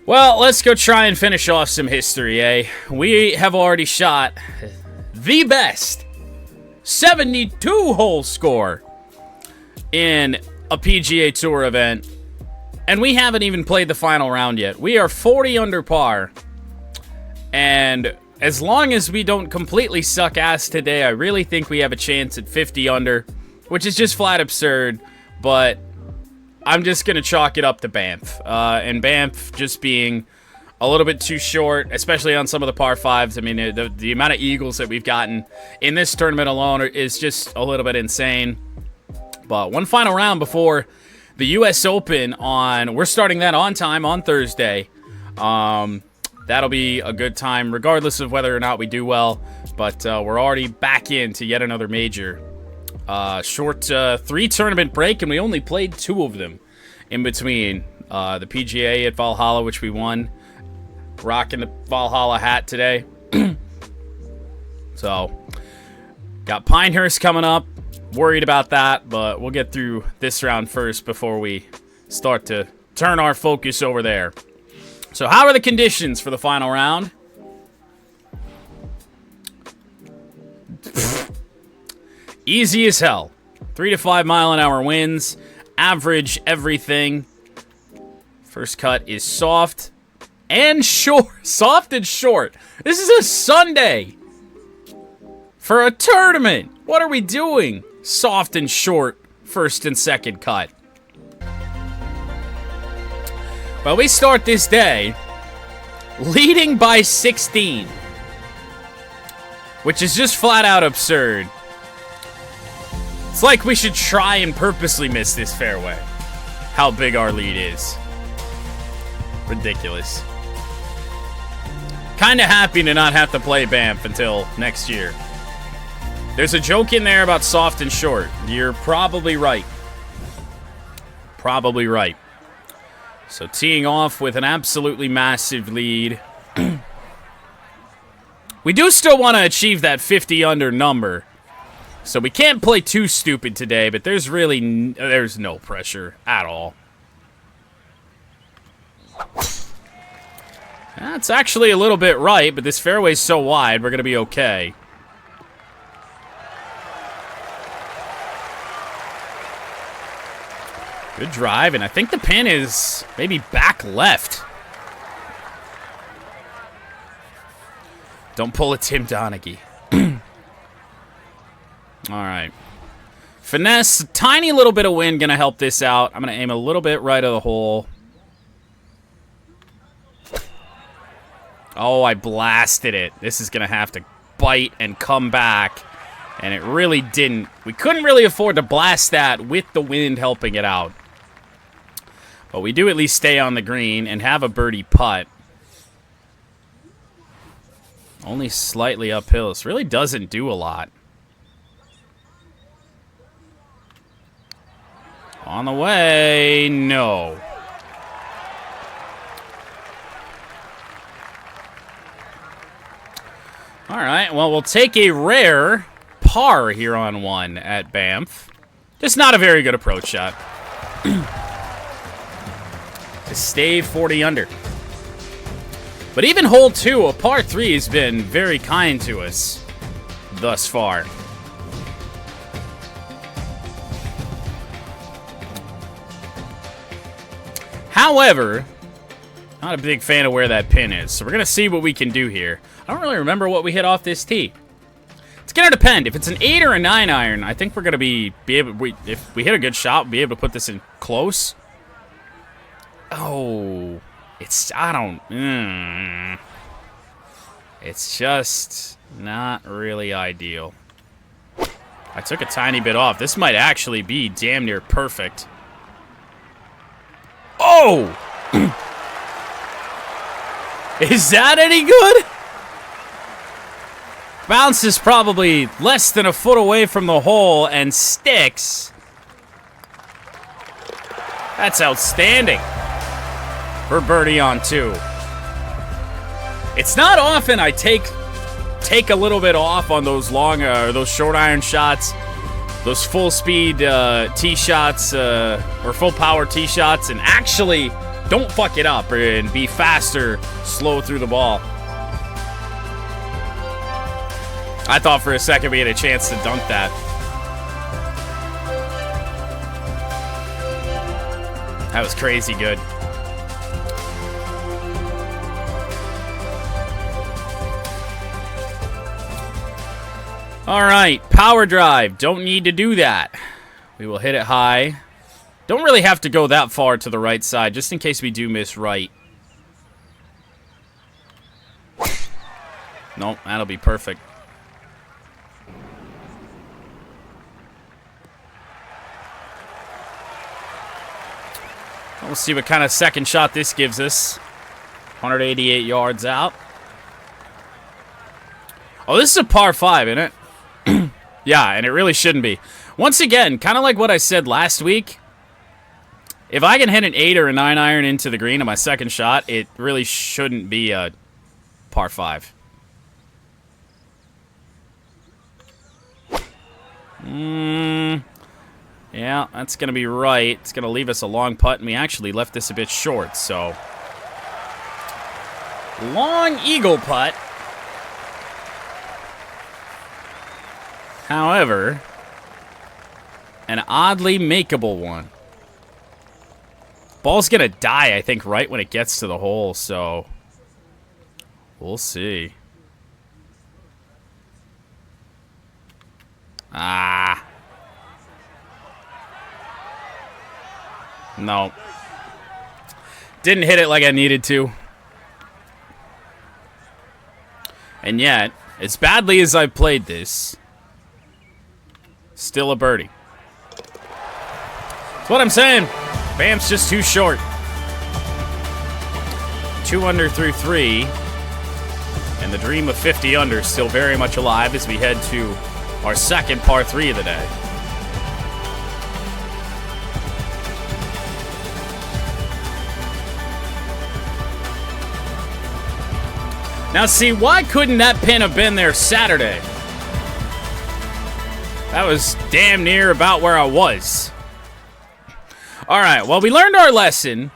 Well, let's go try and finish off some history, eh? We have already shot the best 72-hole score in a PGA Tour event, and we haven't even played the final round yet. We are 40 under par, and as long as we don't completely suck ass today, I really think we have a chance at 50 under, which is just flat absurd, but I'm just going to chalk it up to Banff. And Banff just being a little bit too short, especially on some of the par fives. I mean, the amount of eagles that we've gotten in this tournament alone is just a little bit insane. But one final round before the U.S. Open we're starting that on time on Thursday. That'll be a good time, regardless of whether or not we do well. But we're already back into yet another major. Short 3-tournament break, and we only played 2 of them in between. The PGA at Valhalla, which we won. Rocking the Valhalla hat today. So, got Pinehurst coming up. Worried about that, but we'll get through this round first before we start to turn our focus over there. So, how are the conditions for the final round? Easy as hell. 3 to 5 mile an hour winds. Average everything. First cut is soft and short. Soft and short. This is a Sunday for a tournament. What are we doing? Soft and short first and second cut. Well, we start this day leading by 16, which is just flat out absurd. It's like we should try and purposely miss this fairway. How big our lead is. Ridiculous. Kinda happy to not have to play Banff until next year. There's a joke in there about soft and short. You're probably right. Probably right. So teeing off with an absolutely massive lead. We do still want to achieve that 50 under number. So we can't play too stupid today, but there's no pressure at all. That's actually a little bit right, but this fairway's so wide, we're going to be okay. Good drive, and I think the pin is maybe back left. Don't pull a Tim Donaghy. All right. Finesse, a tiny little bit of wind going to help this out. I'm going to aim a little bit right of the hole. Oh, I blasted it. This is going to have to bite and come back. And it really didn't. We couldn't really afford to blast that with the wind helping it out. But we do at least stay on the green and have a birdie putt. Only slightly uphill. This really doesn't do a lot. On the way, no. All right, well, we'll take a rare par here on 1 at Banff. Just not a very good approach shot. To stay 40 under. But even hole 2, a par 3, has been very kind to us thus far. However, not a big fan of where that pin is, so we're going to see what we can do here. I don't really remember what we hit off this tee. It's going to depend. If it's an 8 or a 9 iron, I think we're going to be able, if we hit a good shot, we'll be able to put this in close. Oh, it's just not really ideal. I took a tiny bit off. This might actually be damn near perfect. Oh! Is that any good? Bounces probably less than a foot away from the hole and sticks. That's outstanding. For birdie on 2. It's not often I take a little bit off on those long, those short iron shots, those full speed tee shots, or full power tee shots, and actually Don't fuck it up and be faster, slow through the ball. I thought for a second we had a chance to dunk that. That was crazy good. All right, power drive. Don't need to do that. We will hit it high. Don't really have to go that far to the right side, just in case we do miss right. Nope, that'll be perfect. We'll see what kind of second shot this gives us. 188 yards out. Oh, this is a par 5, isn't it? Yeah, and it really shouldn't be. Once again, kind of like what I said last week, if I can hit an 8 or a 9 iron into the green on my second shot, it really shouldn't be a par 5. Yeah, that's going to be right. It's going to leave us a long putt, and we actually left this a bit short, so. Long eagle putt. However, an oddly makeable one. Ball's going to die, I think, right when it gets to the hole, so we'll see. Ah. No. Didn't hit it like I needed to. And yet, as badly as I've played this, still a birdie. That's what I'm saying. Bam's just too short. 2 under through 3. And the dream of 50 under is still very much alive as we head to our second par 3 of the day. Now see, why couldn't that pin have been there Saturday? That was damn near about where I was. All right, well, we learned our lesson.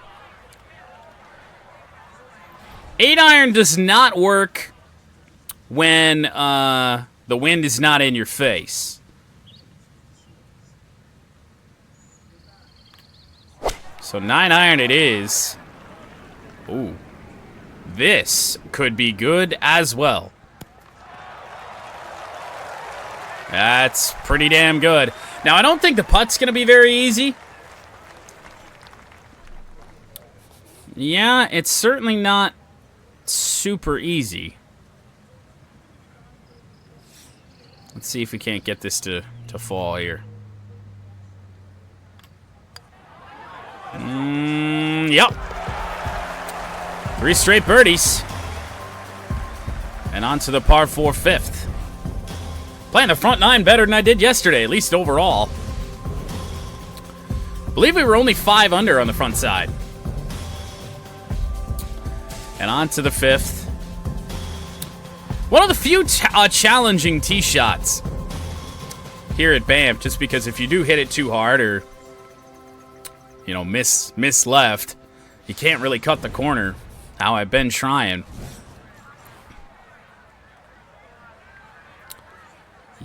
8-iron does not work when the wind is not in your face. So 9-iron it is. Ooh. This could be good as well. That's pretty damn good. Now, I don't think the putt's going to be very easy. Yeah, it's certainly not super easy. Let's see if we can't get this to fall here. Yep. 3 straight birdies. And on to the par 4 fifth. Playing the front 9 better than I did yesterday, at least overall. I believe we were only 5 under on the front side. And on to the 5th. One of the few challenging tee shots here at Banff, just because if you do hit it too hard or, you know, miss left, you can't really cut the corner, how I've been trying.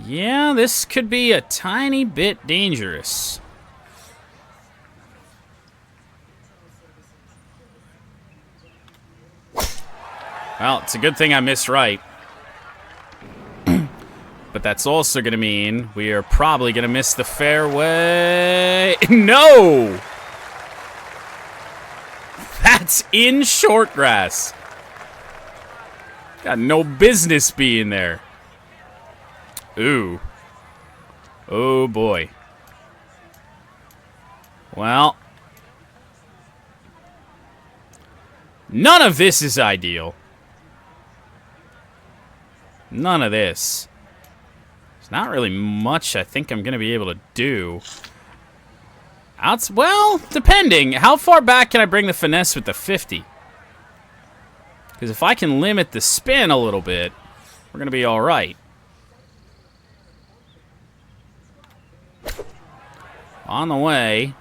Yeah, this could be a tiny bit dangerous. Well, it's a good thing I missed right. But that's also going to mean we are probably going to miss the fairway. No! That's in short grass. Got no business being there. Ooh. Oh, boy. Well. None of this is ideal. None of this. There's not really much I think I'm going to be able to do. Well, depending. How far back can I bring the finesse with the 50? Because if I can limit the spin a little bit, we're going to be all right. On the way.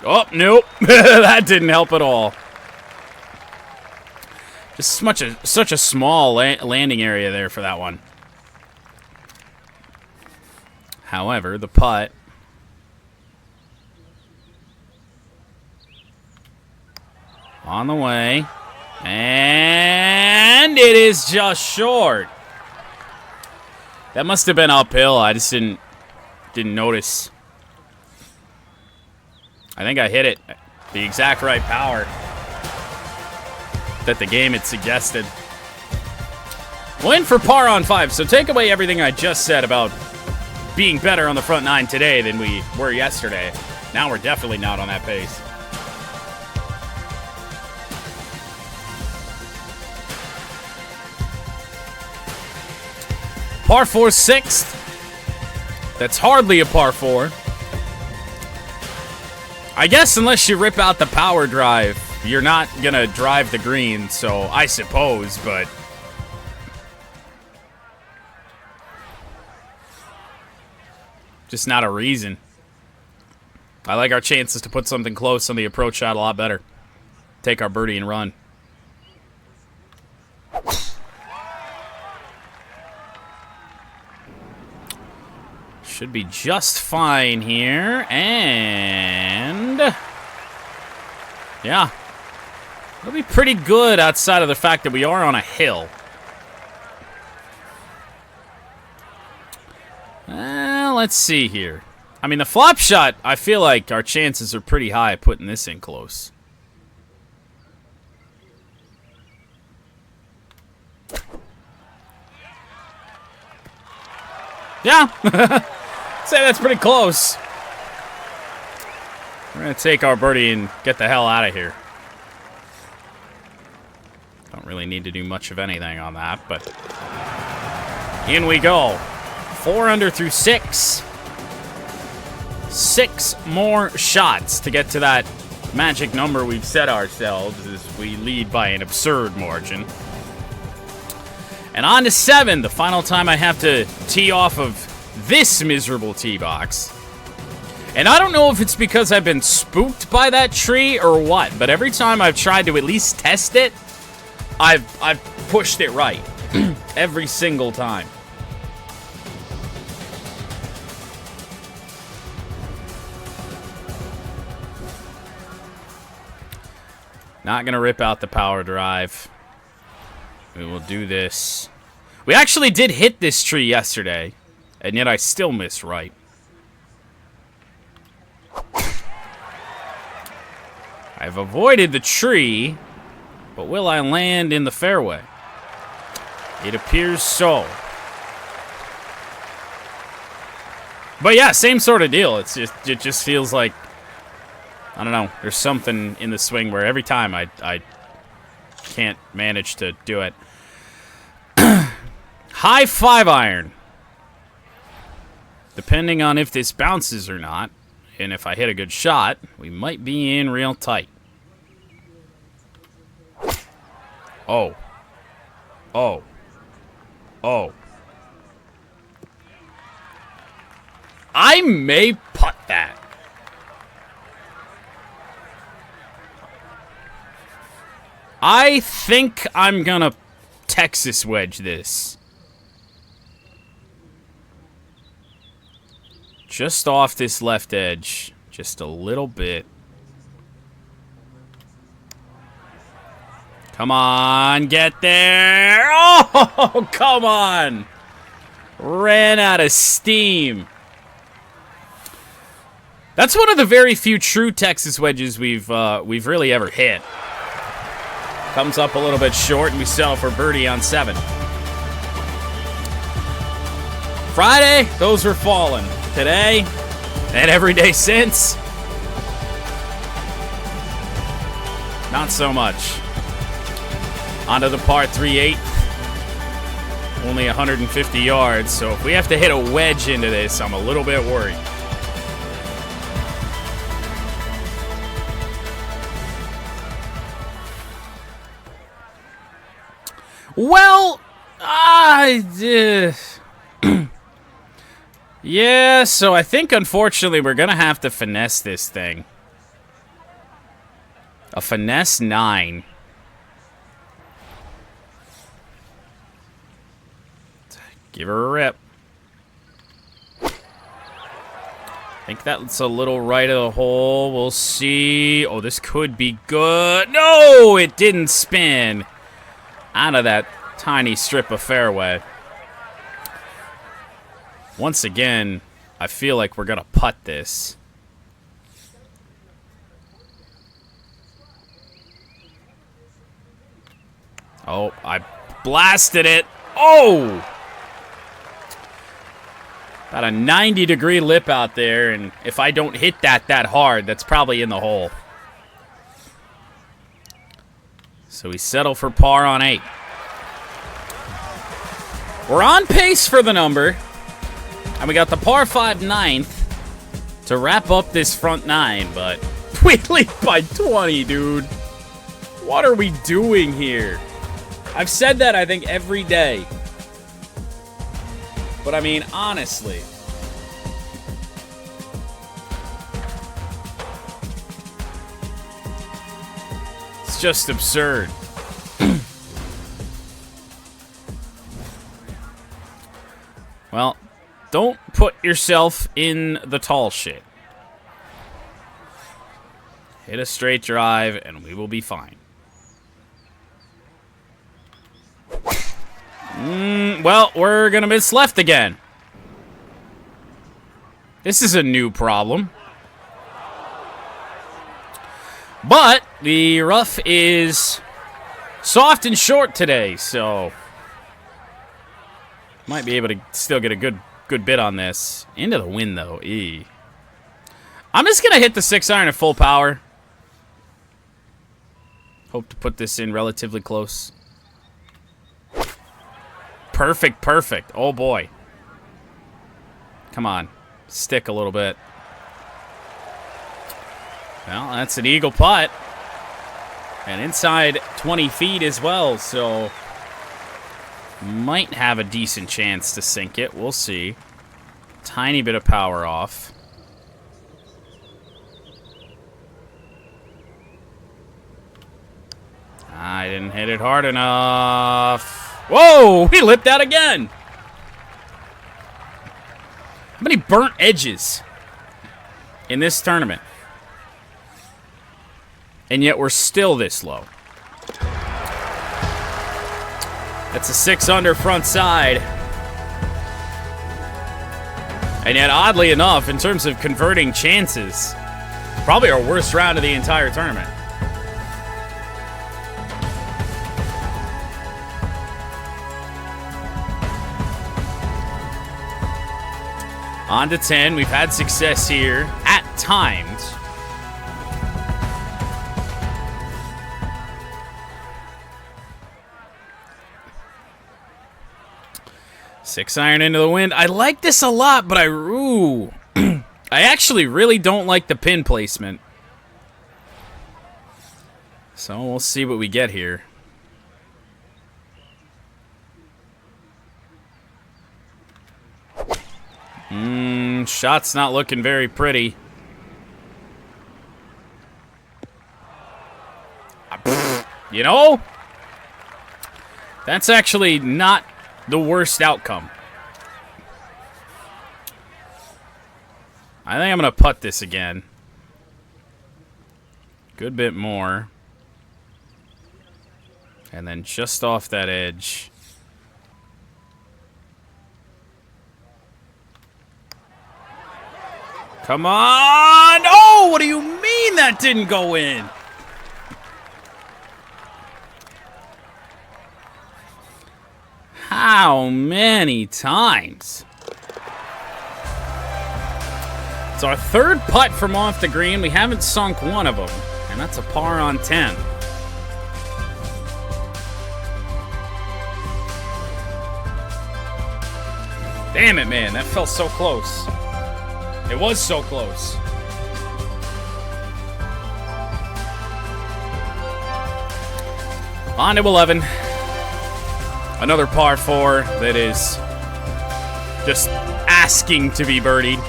Oh, nope. That didn't help at all. Just such a small landing area there for that one. However, the putt. On the way. And it is just short. That must have been uphill. I just didn't notice. I think I hit it the exact right power that the game had suggested. Win for par on 5. So take away everything I just said about being better on the front 9 today than we were yesterday. Now we're definitely not on that pace. Par 4 6th. That's hardly a par 4. I guess unless you rip out the power drive, you're not going to drive the green, so I suppose, but just not a reason. I like our chances to put something close on the approach shot a lot better. Take our birdie and run. Should be just fine here, and yeah, it'll be pretty good outside of the fact that we are on a hill. Let's see here. I mean, the flop shot, I feel like our chances are pretty high putting this in close. Yeah. Say that's pretty close. We're going to take our birdie and get the hell out of here. Don't really need to do much of anything on that, but in we go. 4 under through 6. 6 more shots to get to that magic number we've set ourselves as we lead by an absurd margin. And on to 7, the final time I have to tee off of this miserable tee box. And I don't know if it's because I've been spooked by that tree or what, but every time I've tried to at least test it, I've pushed it right. Every single time. Not going to rip out the power drive. We will do this. We actually did hit this tree yesterday, and yet I still missed right. I've avoided the tree, but will I land in the fairway? It appears so. But yeah, same sort of deal. It just feels like, I don't know, there's something in the swing where every time I can't manage to do it. High 5-iron. Depending on if this bounces or not, and if I hit a good shot, we might be in real tight. Oh. Oh. Oh. I may putt that. I think I'm gonna Texas wedge this. Just off this left edge. Just a little bit. Come on, get there. Oh, come on. Ran out of steam. That's one of the very few true Texas wedges we've really ever hit. Comes up a little bit short, and we settle for birdie on 7. Friday, those were falling. Today, and every day since, not so much. Onto the par 3/8. Only 150 yards, so if we have to hit a wedge into this, I'm a little bit worried. Well, yeah, so I think, unfortunately, we're going to have to finesse this thing. A finesse 9. Give her a rip. I think that's a little right of the hole. We'll see. Oh, this could be good. No, it didn't spin out of that tiny strip of fairway. Once again, I feel like we're going to putt this. Oh, I blasted it. Oh! About a 90-degree lip out there, and if I don't hit that hard, that's probably in the hole. So we settle for par on 8. We're on pace for the number, and we got the par 5 9th to wrap up this front 9, but we lead by 20, dude. What are we doing here? I've said that, I think, every day. But, I mean, honestly. It's just absurd. Well, don't put yourself in the tall shit. Hit a straight drive, and we will be fine. Well, we're going to miss left again. This is a new problem. But the rough is soft and short today, so might be able to still get a good bit on this. Into the wind, though. I'm just going to hit the 6-iron at full power. Hope to put this in relatively close. Perfect, perfect. Oh, boy. Come on. Stick a little bit. Well, that's an eagle putt. And inside 20 feet as well, so might have a decent chance to sink it. We'll see. Tiny bit of power off. I didn't hit it hard enough. Whoa! He lipped out again! How many burnt edges in this tournament? And yet we're still this low. That's a 6-under front side. And yet, oddly enough, in terms of converting chances, probably our worst round of the entire tournament. On to 10. We've had success here at times. Six-iron into the wind. I like this a lot, but I actually really don't like the pin placement. So we'll see what we get here. Shot's not looking very pretty. You know, that's actually not the worst outcome. I think I'm going to putt this again. Good bit more. And then just off that edge. Come on! Oh, what do you mean that didn't go in? How many times? It's our third putt from off the green. We haven't sunk one of them, and that's a par on 10. Damn it, man. That felt so close. It was so close. On to 11. Another par 4 that is just asking to be birdied.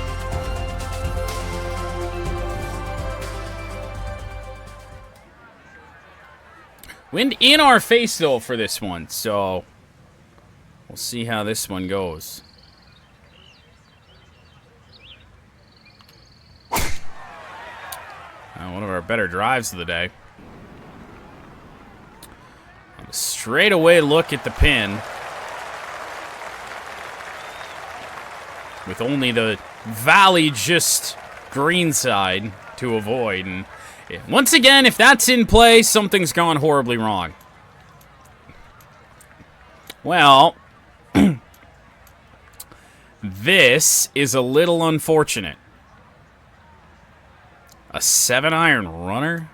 Wind in our face, though, for this one. So, we'll see how this one goes. One of our better drives of the day. A straightaway look at the pin. With only the valley just green side to avoid. And once again, if that's in play, something's gone horribly wrong. Well, this is a little unfortunate. A 7-iron runner?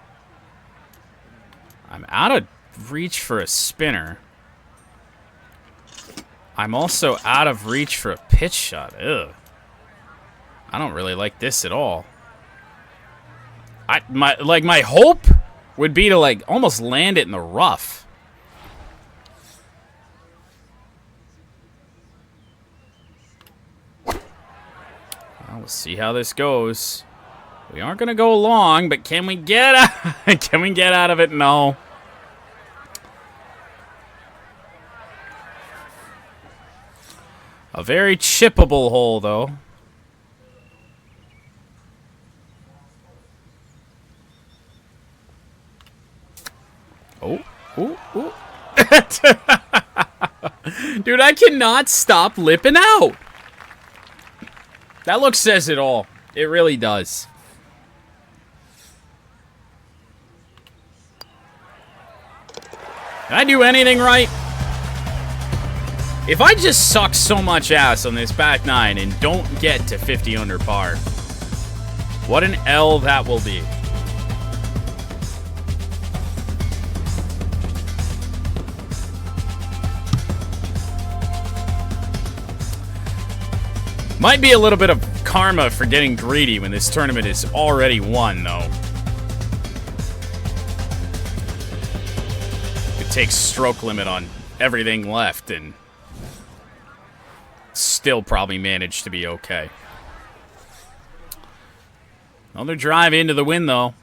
I'm out of reach for a spinner. I'm also out of reach for a pitch shot. Ugh. I don't really like this at all. My hope would be to like almost land it in the rough. Well, we'll see how this goes. We aren't going to go long, but can we get out? Can we get out of it? No. A very chippable hole, though. Oh, oh, oh. Dude, I cannot stop lipping out. That look says it all. It really does. Did I do anything right? If I just suck so much ass on this back nine and don't get to 50 under par, what an L that will be. Might be a little bit of karma for getting greedy when this tournament is already won, though. Takes stroke limit on everything left and still probably managed to be okay. Another drive into the wind, though.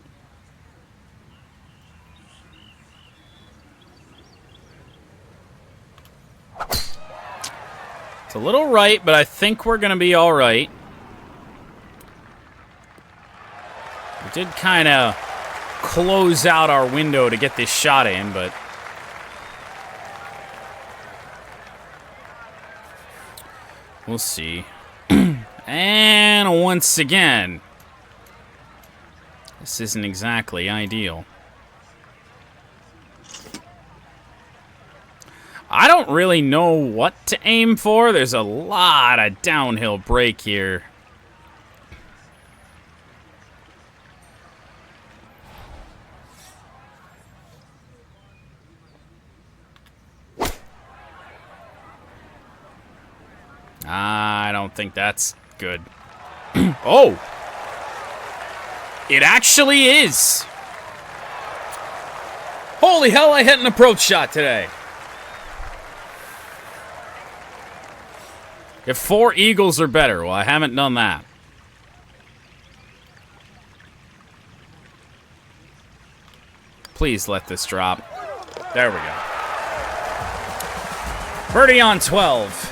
It's a little right, but I think we're going to be all right. We did kind of close out our window to get this shot in, but we'll see. And once again, this isn't exactly ideal. I don't really know what to aim for. There's a lot of downhill break here. I don't think that's good. Oh! It actually is! Holy hell, I hit an approach shot today. If 4 eagles are better, well, I haven't done that. Please let this drop. There we go. Birdie on 12.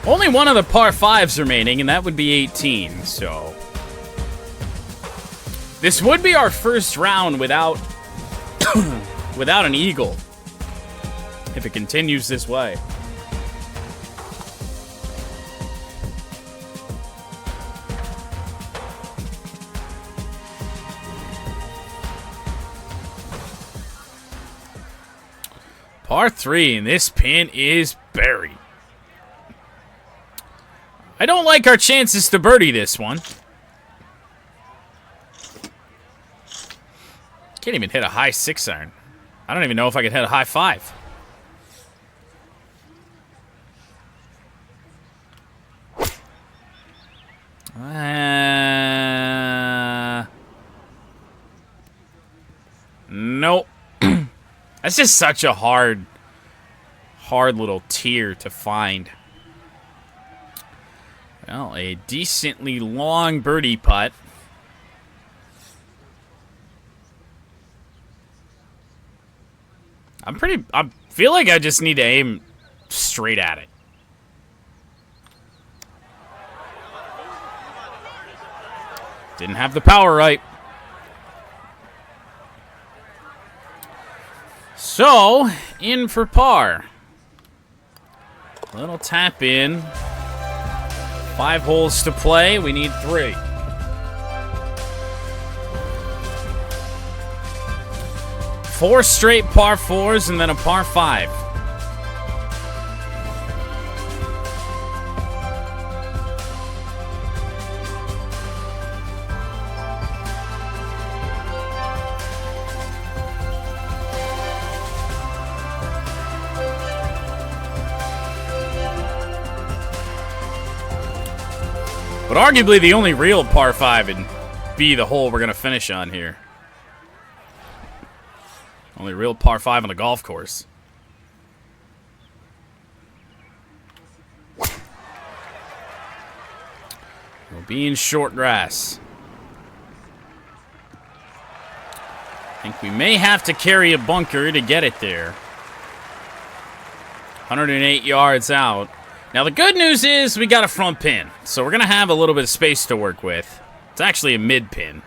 Only one of the par 5s remaining, and that would be 18, so this would be our first round without without an eagle, if it continues this way. Par 3, and this pin is buried. I don't like our chances to birdie this one. Can't even hit a high 6-iron. I don't even know if I can hit a high 5. Nope. That's just such a hard little tier to find. Well, a decently long birdie putt. I feel like I just need to aim straight at it. Didn't have the power right. So, in for par. Little tap in. 5 holes to play. We need 3. Four straight par 4s and then a par 5. But arguably the only real par 5 and be the hole we're going to finish on here. Only real par 5 on the golf course. We'll be in short grass. I think we may have to carry a bunker to get it there. 108 yards out. Now the good news is we got a front pin, so we're going to have a little bit of space to work with. It's actually a mid pin.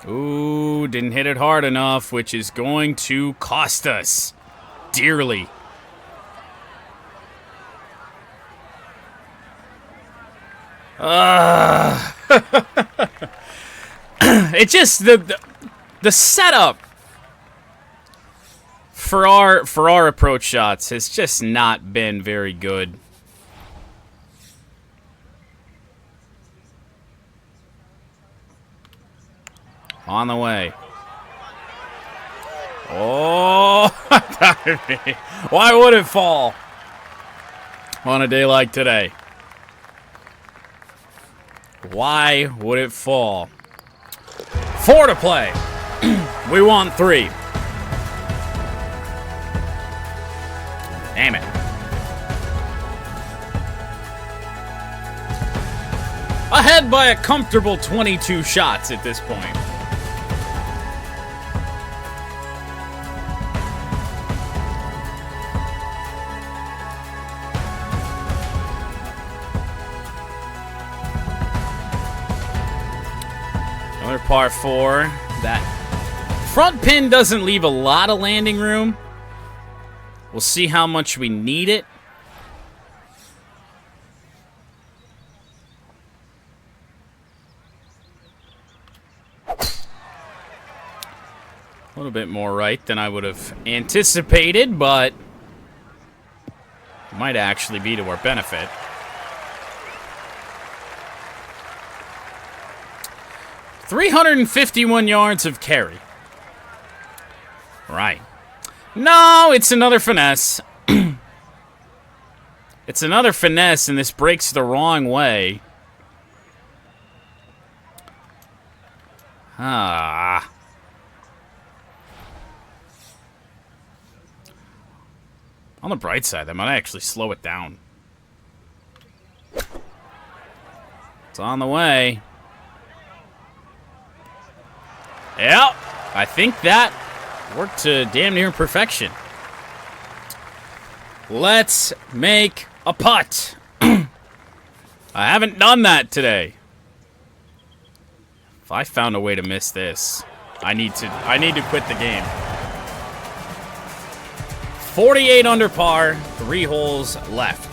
Ooh, didn't hit it hard enough, which is going to cost us dearly. It just the setup for our approach shots has just not been very good. On the way. Oh, why would it fall on a day like today? Why would it fall? 4 to play. We want 3. Damn it. Ahead by a comfortable 22 shots at this point. Another par 4. That front pin doesn't leave a lot of landing room. We'll see how much we need it. A little bit more right than I would have anticipated, but it might actually be to our benefit. 351 yards of carry. Right. No, it's another finesse. It's another finesse, and this breaks the wrong way. Ah. On the bright side, that might actually slow it down. It's on the way. Yep, I think that worked to damn near perfection. Let's make a putt. I haven't done that today. If I found a way to miss this, I need to quit the game. 48 under par, 3 holes left.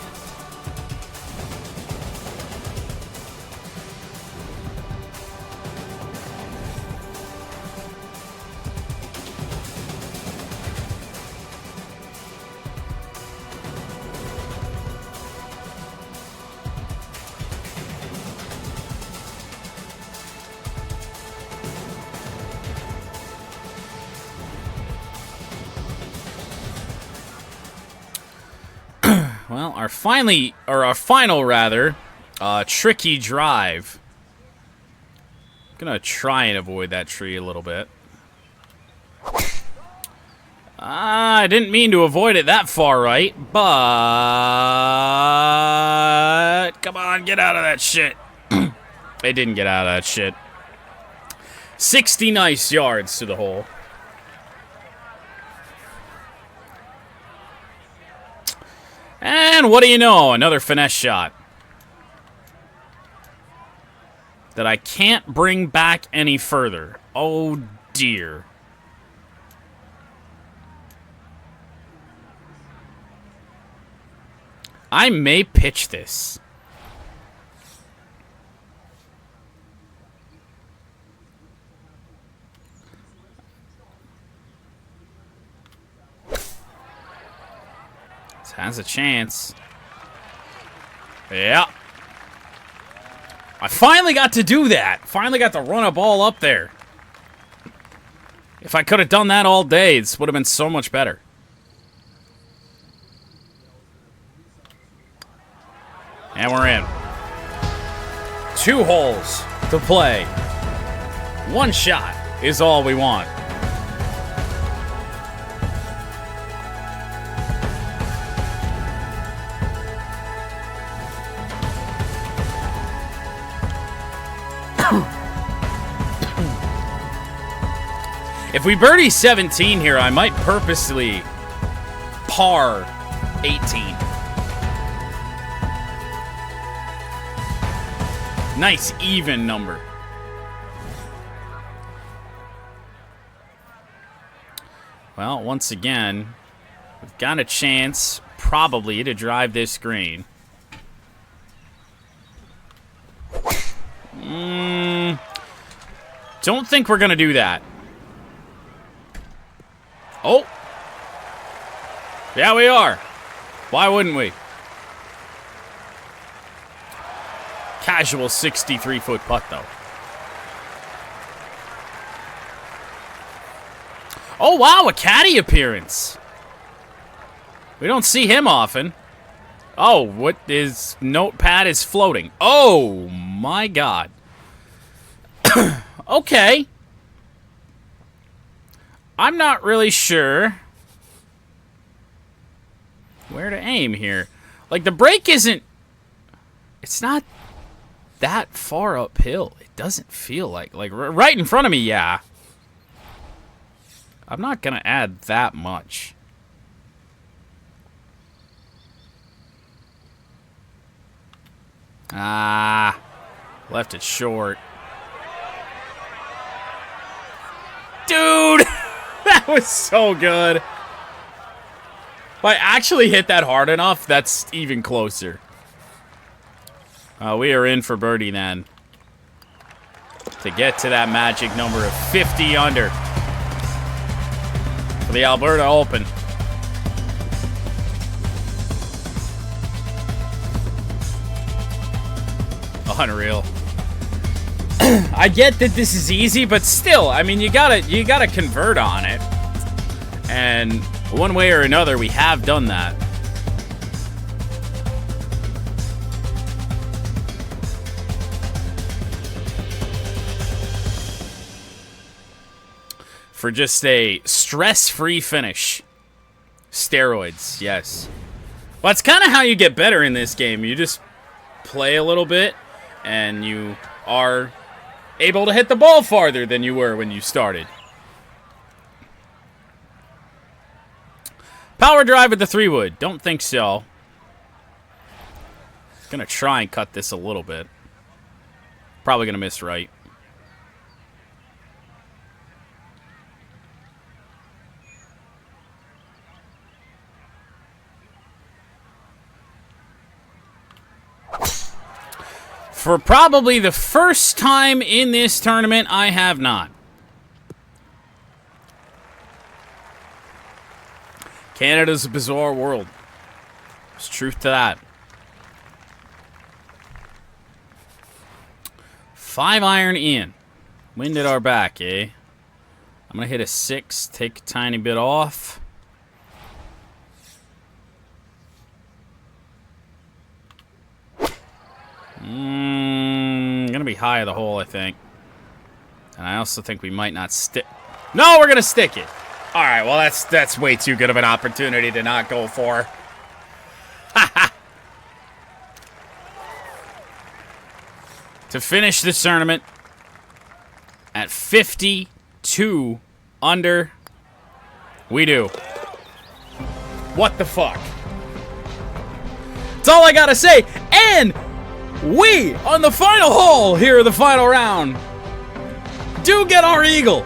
Well, our final tricky drive. Gonna try and avoid that tree a little bit. I didn't mean to avoid it that far right, but Come on, get out of that shit. They didn't get out of that shit. 60 nice yards to the hole. And what do you know? Another finesse shot that I can't bring back any further. Oh, dear. I may pitch this. This has a chance. Yeah. I finally got to do that. Finally got to run a ball up there. If I could have done that all day, this would have been so much better. And we're in. 2 holes to play. 1 shot is all we want. If we birdie 17 here, I might purposely par 18. Nice even number. Well, once again, we've got a chance probably to drive this green. Don't think we're going to do that. Oh. Yeah, we are. Why wouldn't we? Casual 63-foot putt, though. Oh, wow, a caddy appearance. We don't see him often. Oh, what is... Notepad is floating. Oh, my God. Okay. I'm not really sure where to aim here. Like, the break isn't... It's not that far uphill. It doesn't feel like right in front of me, yeah. I'm not going to add that much. Ah, left it short. Dude, that was so good. If I actually hit that hard enough, that's even closer. We are in for birdie then. To get to that magic number of 50 under. For the Alberta Open. Unreal. I get that this is easy, but still, I mean, you gotta convert on it. And one way or another, we have done that. For just a stress-free finish. Steroids, yes. Well, that's kind of how you get better in this game. You just play a little bit, and you are able to hit the ball farther than you were when you started. Power drive with the 3-wood. Don't think so. Gonna try and cut this a little bit. Probably gonna miss right. For probably the first time in this tournament, I have not. Canada's a bizarre world. There's truth to that. 5-iron in. Wind at our back, eh? I'm going to hit a 6, take a tiny bit off. Gonna be high of the hole, I think. And I also think we might not stick. No, we're gonna stick it. All right, well, that's way too good of an opportunity to not go for. to finish the tournament at 52 under. We do. What the fuck? That's all I gotta say. And we, on the final hole here of the final round, do get our eagle.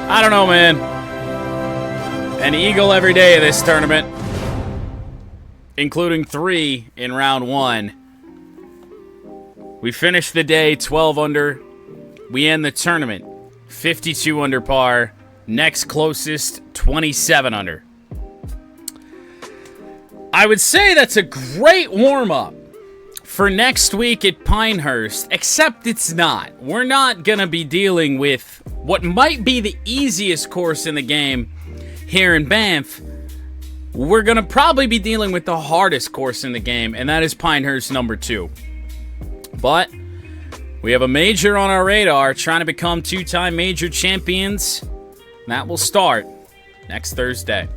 I don't know, man. An eagle every day of this tournament, including 3 in round 1. We finish the day 12 under. We end the tournament 52 under par. Next closest, 27 under. I would say that's a great warm-up for next week at Pinehurst, except it's not. We're not going to be dealing with what might be the easiest course in the game here in Banff. We're going to probably be dealing with the hardest course in the game, and that is Pinehurst number 2. But we have a major on our radar, trying to become 2-time major champions. That will start next Thursday.